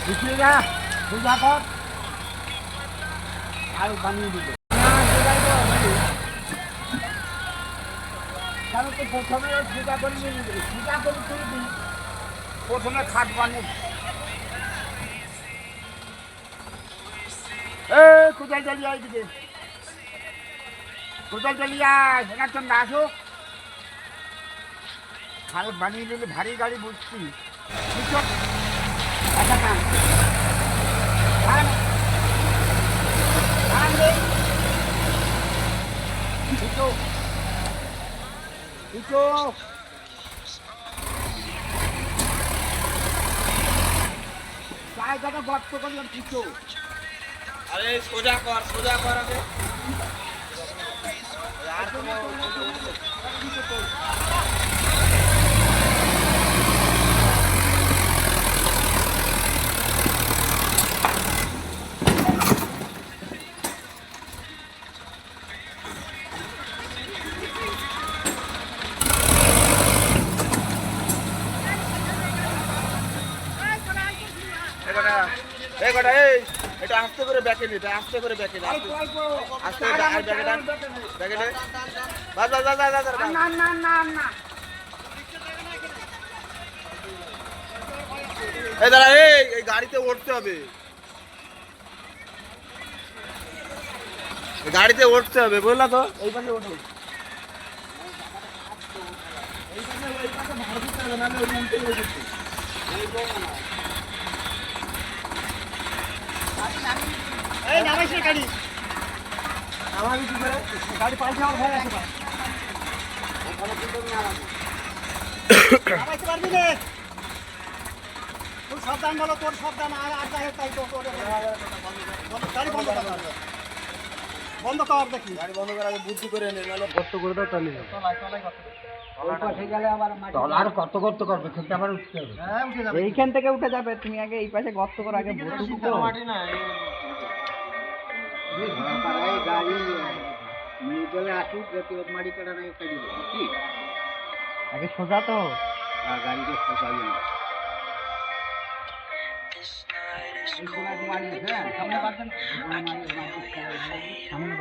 পিছিয়ে যা, সোজা কর আর বানিয়ে দিবে। কারণ তো প্রথমে সোজা করে নিয়ে নিবি, সোজা করে তুলবি, প্রথমে খাট বানিয়ে। কোথায় চালিয়ে এইদিকে, কোথায় চালিয়ে আয়, এনার জন্য আসো। খাল বানিয়ে নিলে ভারী গাড়ি বুঝছি। একটা কাম জায়গাটা গর্ত করলাম কিছু। আরে সোজা কর, সোজা কর আগে। আর কোনো এটা আস্তে করে ব্যাকে নে, এটা আস্তে করে ব্যাকে নে, আস্তে করে আর ব্যাকে ডান, ব্যাকে নে। বাস বাস বাস বাস বাস। না না না না, এই দাঁড়া, এই গাড়িতে উঠতে হবে, গাড়িতে উঠতে হবে, বুঝলা তো? এই পাশে ওঠো, এই পাশে ভাড়া দিতে হবে, নাহলে ওই মন্ত্রী হয়ে যাচ্ছে। এই নামাইছে গাড়ি, নামাবি কি করে? গাড়ি পাল্টে আমার ভয় আছে। নামাইতে পারবি না? তুই সাবধান বলো, তোর সাবধান। আর যাই তাই তো গাড়ি বন্ধ কর, বন্ধ কর। দেখি গাড়ি বন্ধ করার আগে বুদ্ধি করে নে, নাহলে গর্ত করে দাও। তাহলে আর কত গর্ত করবে, খেতে আবার উঠতে হবে। এইখান থেকে উঠে যাবে, তুমি আগে এই পাশে গর্ত করো, আগে মাটি না গাড়ি নিয়ে চলে আসুক, যাতে মাটি কাটা নাই কি আগে সোজা তো গাড়িকে সোজা সামনে পাচ্ছেন, সামনে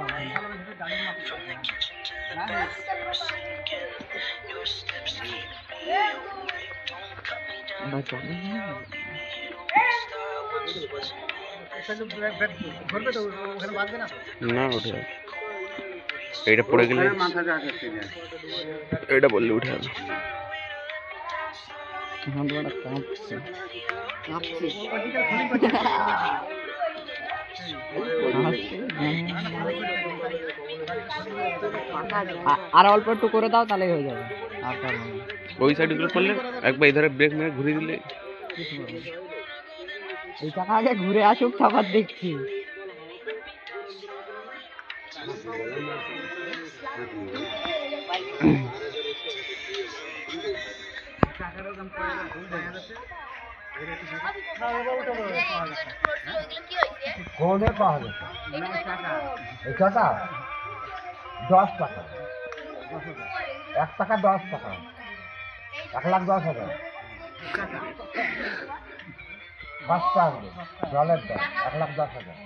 না উঠে এইটা পড়ে গেলে এটা বললে উঠে যাবে। আর অল্প একটু করে দাও, তাহলেই হয়ে যাবে। ওই সাইড গুলো করলে একবার এধারে ব্রেক মেরে ঘুরে দিলে। এই চাকা আগে ঘুরে আসুক, তারপর দেখছি। কোনে পাওয়া গেছে এই টাকা 10 টাকা, 1 টাকা 10 টাকা, 1,10,000। বাসটা আসবে জলের দাম 1,10,000।